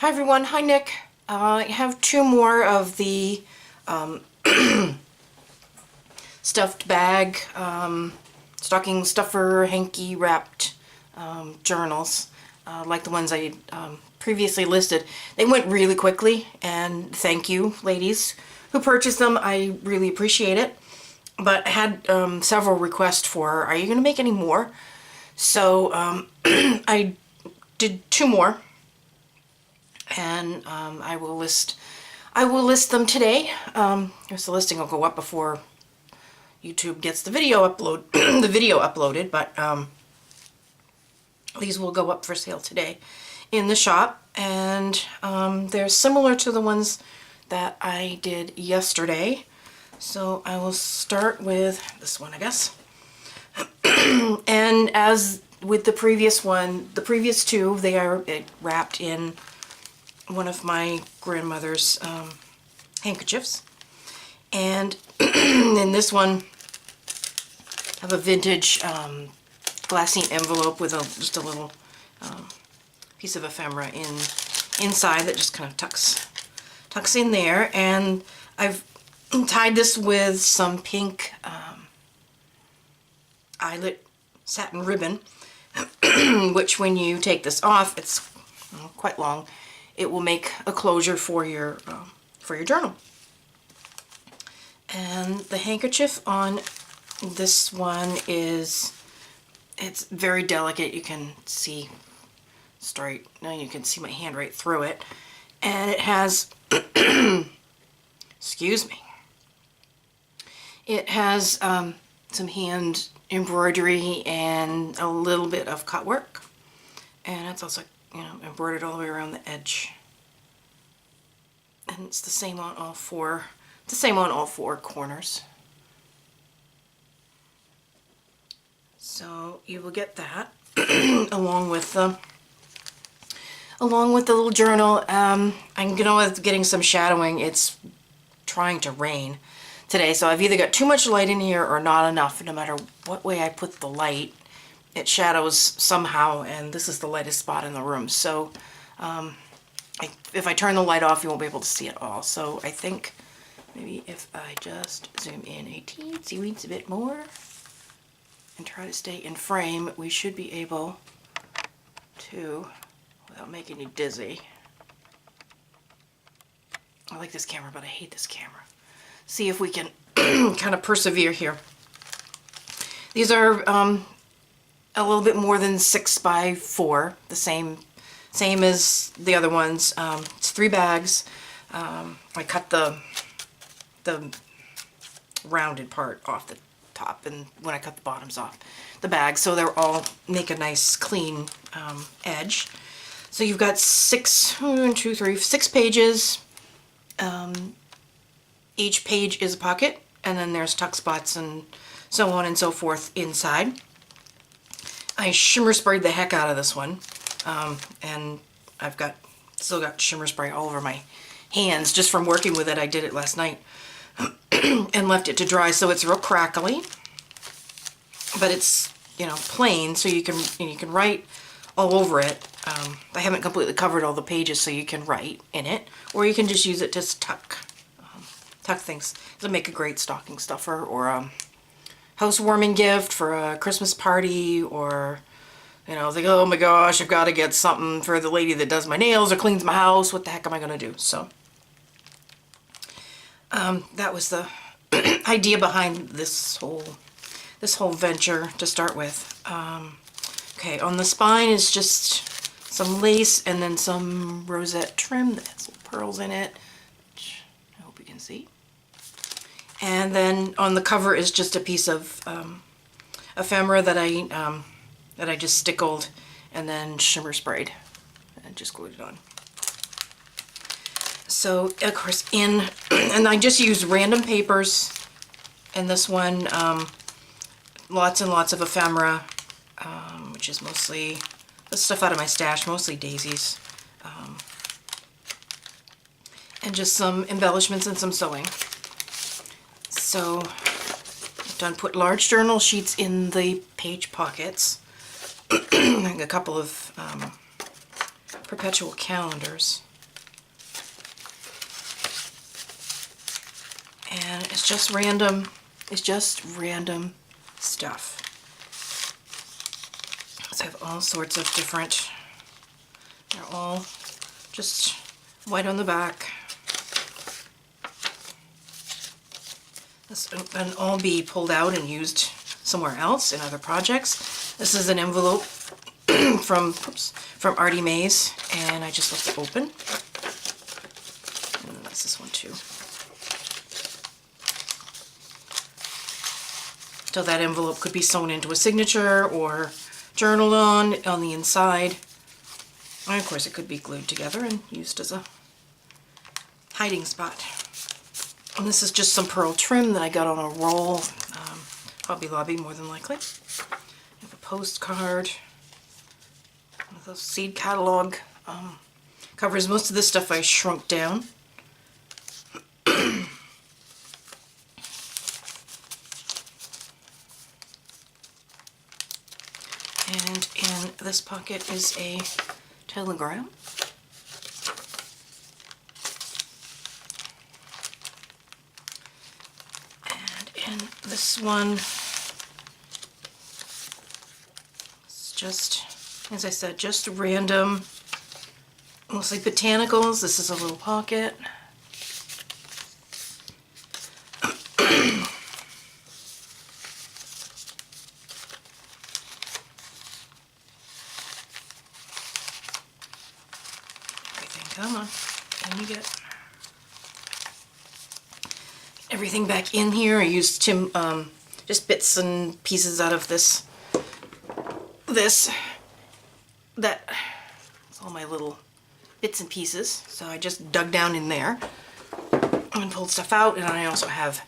Hi everyone, hi Nick. I have two more of the stuffed bag, stocking stuffer, hanky wrapped journals, like the ones I previously listed. They went really quickly, and thank you ladies who purchased them. I really appreciate it. But I had several requests for, are you going to make any more? So I did two more. And I will list them today. The listing will go up before YouTube gets the video uploaded, but these will go up for sale today in the shop, and they're similar to the ones that I did yesterday. So I will start with this one, I guess. And as with the previous one, the previous two, they are wrapped in one of my grandmother's handkerchiefs, and in this one I have a vintage glassine envelope with just a little piece of ephemera inside that just kind of tucks in there, and I've tied this with some pink eyelet satin ribbon, which when you take this off, it's quite long. It will make a closure for your journal. And the handkerchief on this one it's very delicate. You can see straight. Now you can see my hand right through it, and it has excuse me. It has some hand embroidery and a little bit of cut work, and it's also embroidered all the way around the edge. And it's the same on all four. The same on all four corners. So you will get that along with the little journal. I'm getting some shadowing. It's trying to rain today, so I've either got too much light in here or not enough. No matter what way I put the light, it shadows somehow, and this is the lightest spot in the room. So if I turn the light off, you won't be able to see it all. So I think maybe if I just zoom in a teensy bit more and try to stay in frame, we should be able to, without making you dizzy. I like this camera, but I hate this camera. See if we can kind of persevere here. These are a little bit more than 6 by 4, the same as the other ones. It's 3 bags. I cut the rounded part off the top, and when I cut the bottoms off the bag, so they're all make a nice clean edge. So you've got 6 pages. Each page is a pocket, and then there's tuck spots and so on and so forth inside. I shimmer sprayed the heck out of this one, and I've still got shimmer spray all over my hands just from working with it. I did it last night and left it to dry, so it's real crackly, but it's plain, so you can write all over it. I haven't completely covered all the pages, so you can write in it, or you can just use it to tuck things. It'll make a great stocking stuffer, or housewarming gift for a Christmas party, or like, oh my gosh, I've got to get something for the lady that does my nails or cleans my house. What the heck am I going to do? So that was the idea behind this whole venture to start with. Okay, on the spine is just some lace and then some rosette trim that has little pearls in it, which I hope you can see. And then on the cover is just a piece of ephemera that I just stickled and then shimmer sprayed and just glued it on. So of course and I just used random papers in this one, lots and lots of ephemera, which is mostly the stuff out of my stash, mostly daisies, and just some embellishments and some sewing. So I've put large journal sheets in the page pockets, a couple of perpetual calendars. And it's just random stuff. So I have all sorts of different, they're all just white on the back. This can all be pulled out and used somewhere else in other projects. This is an envelope from Artie Mays, and I just left it open. And that's this one too. So that envelope could be sewn into a signature or journaled on the inside. And of course it could be glued together and used as a hiding spot. And this is just some pearl trim that I got on a roll, Hobby Lobby more than likely. I have a postcard with a seed catalog. Covers most of this stuff I shrunk down. And in this pocket is a telegram. And in this one, it's just, as I said, just random, mostly botanicals. This is a little pocket. Come on, can you get everything back in here? I used just bits and pieces out of that's all my little bits and pieces. So I just dug down in there and pulled stuff out. And I also have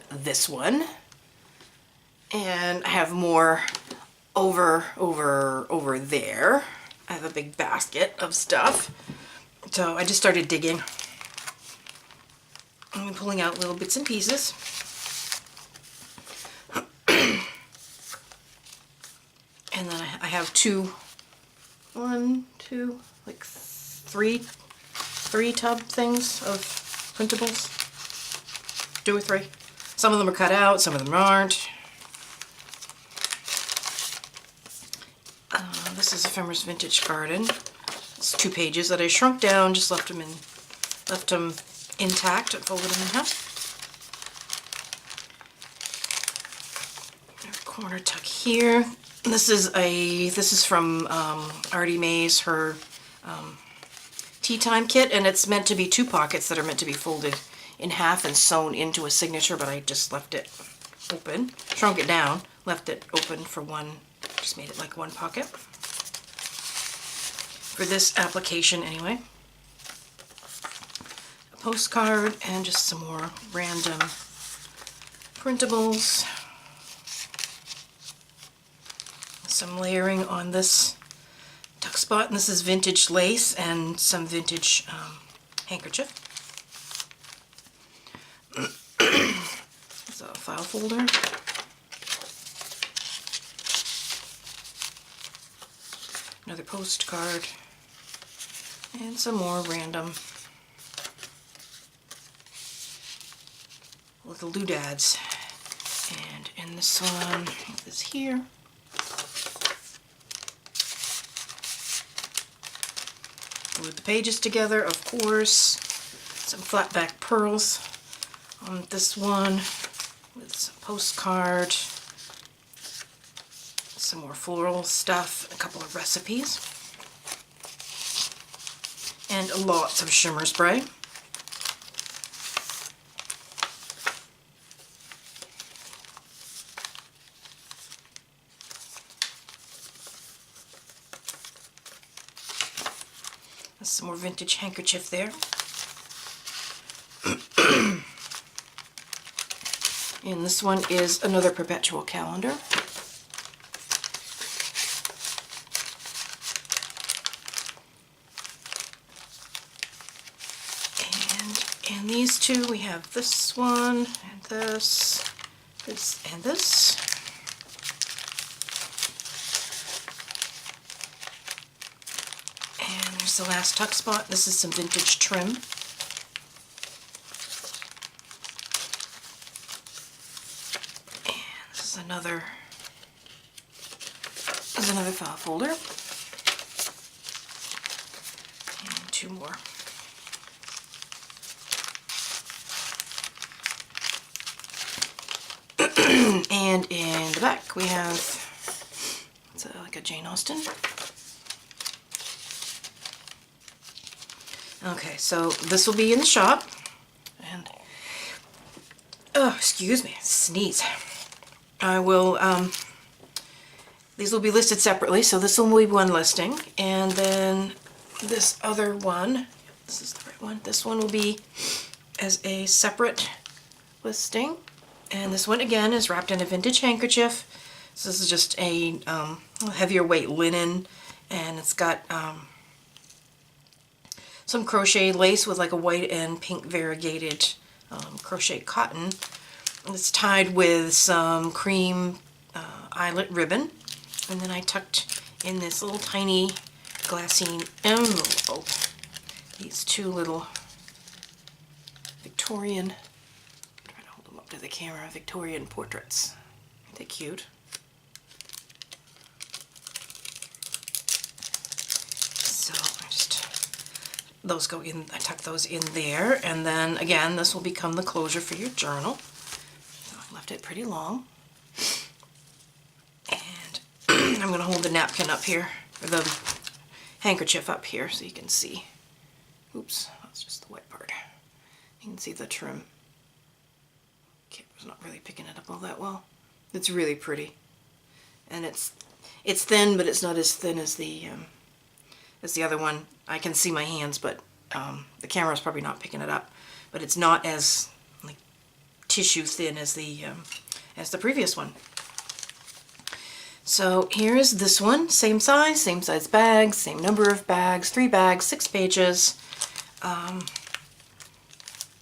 this one, and I have more over there. I have a big basket of stuff. So I just started digging and pulling out little bits and pieces. And then I have three tub things of printables. 2 or 3. Some of them are cut out, some of them aren't. This is Ephemeris Vintage Garden. 2 pages that I shrunk down, just left them intact and folded them in half. Corner tuck here. This is from Artie Mays, her tea time kit, and it's meant to be 2 pockets that are meant to be folded in half and sewn into a signature, but I just left it open, shrunk it down, left it open for one, just made it like 1 pocket. For this application anyway. A postcard and just some more random printables. Some layering on this tuck spot, and this is vintage lace and some vintage handkerchief. There's a file folder. Another postcard. And some more random little doodads. And in this one, this here. Glued the pages together, of course. Some flat back pearls on this one with some postcard. Some more floral stuff, a couple of recipes. And lots of shimmer spray. There's some more vintage handkerchief there. And this one is another perpetual calendar. And these 2, we have this one, and this, and this. And there's the last tuck spot. This is some vintage trim. another file folder. And 2 more. And in the back we have, it's like a Jane Austen. Okay, so this will be in the shop, and oh, excuse me, sneeze. I will, these will be listed separately, so this will be one listing, and then this other one, this is the right one, this one will be as a separate listing, and this one again is wrapped in a vintage handkerchief. So this is just a heavier weight linen, and it's got some crochet lace with like a white and pink variegated crochet cotton. And it's tied with some cream eyelet ribbon, and then I tucked in this little tiny glassine envelope these 2 little Victorian, I'm trying to hold them up to the camera, Victorian portraits. Aren't they cute? So I just, those go in, I tuck those in there, and then again this will become the closure for your journal. So I left it pretty long. And I'm going to hold the napkin up here, or the handkerchief up here so you can see. Oops, that's just the white part. You can see the trim. Camera's not really picking it up all that well. It's really pretty. And it's thin, but it's not as thin as the other one. I can see my hands, but the camera's probably not picking it up. But it's not as like tissue thin as the previous one. So here is this one, same size bags, same number of bags, 3 bags, 6 pages.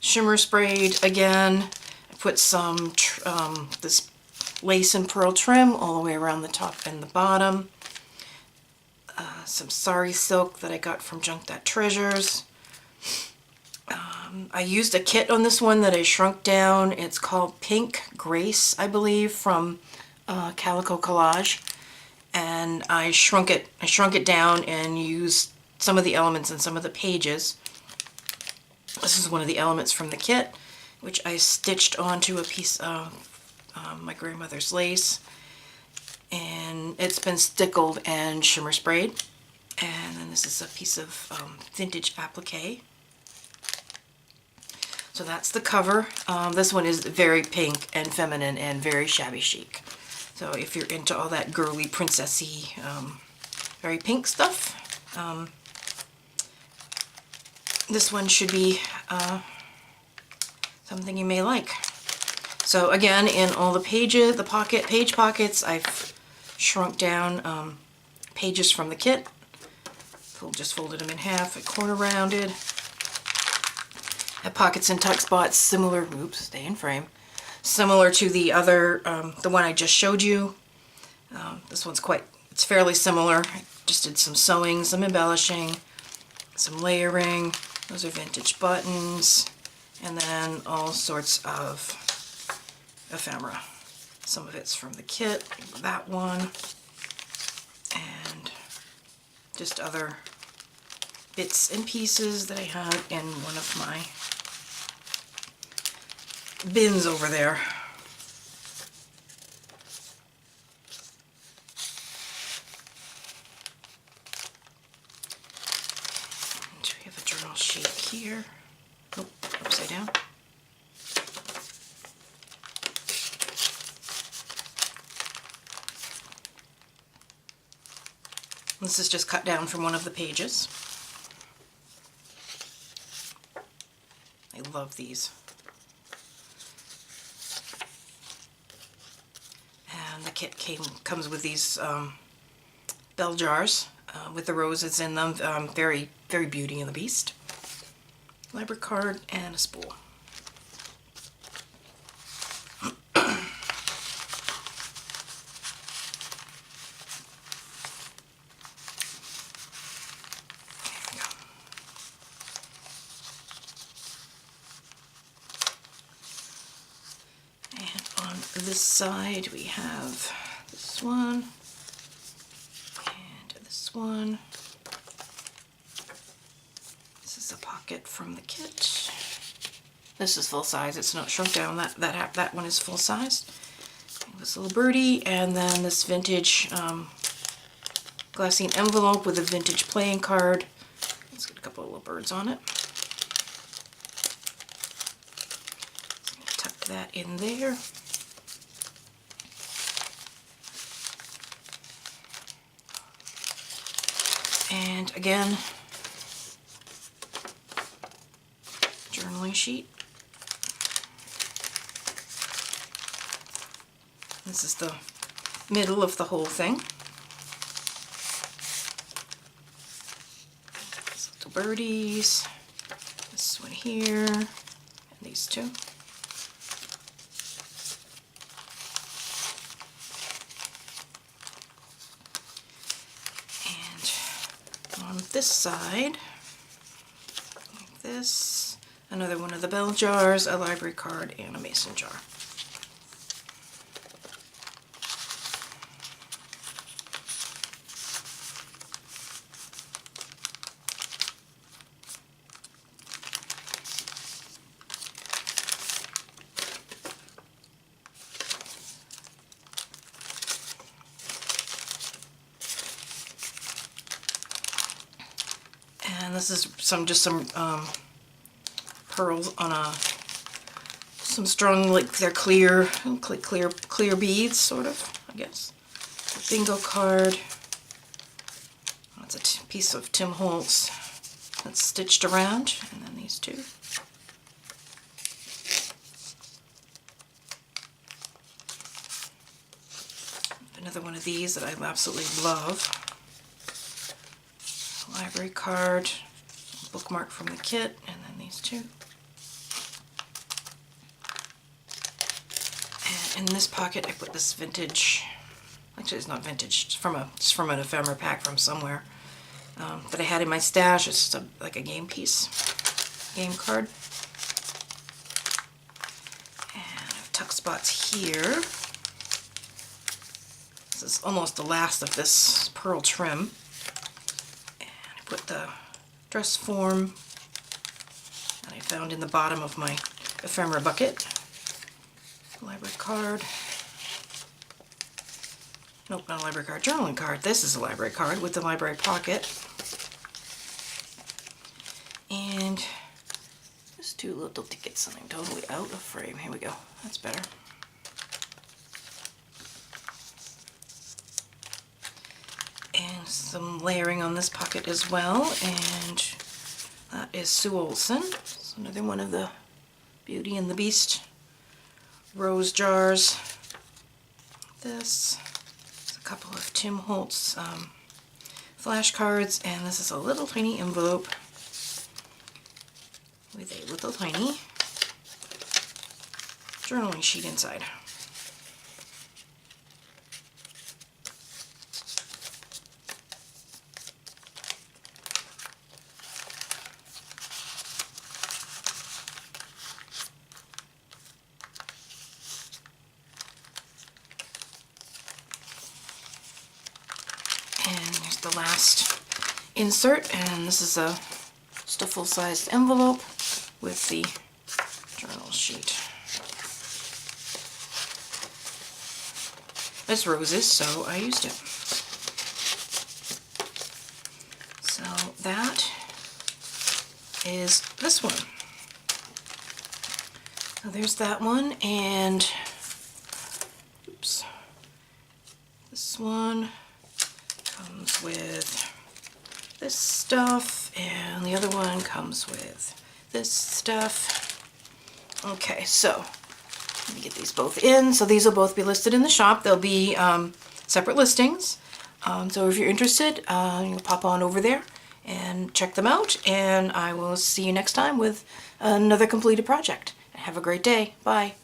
Shimmer sprayed again. I put some this lace and pearl trim all the way around the top and the bottom. Some sari silk that I got from Junk That Treasures. I used a kit on this one that I shrunk down. It's called Pink Grace, I believe, from Calico Collage, and I shrunk it down and used some of the elements in some of the pages. This is one of the elements from the kit, which I stitched onto a piece of my grandmother's lace, and it's been stickled and shimmer sprayed. And then this is a piece of vintage applique. So that's the cover. This one is very pink and feminine and very shabby chic. So if you're into all that girly, princessy, very pink stuff, this one should be something you may like. So again, in all the pages, page pockets, I've shrunk down pages from the kit. Just folded them in half, a corner rounded. Have pockets and tuck spots similar, oops, stay in frame, similar to the other, the one I just showed you. This one's it's fairly similar. I just did some sewing, some embellishing, some layering. Those are vintage buttons, and then all sorts of ephemera. Some of it's from the kit, that one, and just other bits and pieces that I had in one of my bins over there. And we have a journal sheet here. Oh, upside down. This is just cut down from one of the pages. I love these. And the kit comes with these bell jars with the roses in them. Very, very Beauty and the Beast. Library card and a spool. this side we have this one and this one. This is a pocket from the kit. This is full size. It's not shrunk down. That one is full size. This little birdie, and then this vintage glassine envelope with a vintage playing card. Let's get a couple of little birds on it. Tuck that in there. And again, journaling sheet. This is the middle of the whole thing. These little birdies, this one here, and these two. And on this side, like this, another one of the bell jars, a library card, and a mason jar. And this is some pearls on some strung, like they're clear beads, sort of, I guess. A bingo card. That's a piece of Tim Holtz that's stitched around, and then these two. Another one of these that I absolutely love. Library card, bookmark from the kit, and then these two. And in this pocket I put this vintage, actually it's not vintage, it's from an ephemera pack from somewhere that I had in my stash. It's just like a game piece, game card. And I have tuck spots here. This is almost the last of this pearl trim. Put the dress form that I found in the bottom of my ephemera bucket. Library card. Nope, not a library card, journaling card. This is a library card with the library pocket. And just two little to get something totally out of frame. Here we go. That's better. And some layering on this pocket as well, and that is Sue Olson. It's another one of the Beauty and the Beast rose jars. This is a couple of Tim Holtz flashcards, and this is a little tiny envelope with a little tiny journaling sheet inside. And here's the last insert, and this is just a full-sized envelope with the journal sheet. It's roses, so I used it. So that is this one. So there's that one, and oops, this one comes with this stuff, and the other one comes with this stuff. Okay, so let me get these both in. So these will both be listed in the shop. They'll be separate listings. So if you're interested, you can pop on over there and check them out, and I will see you next time with another completed project. Have a great day. Bye.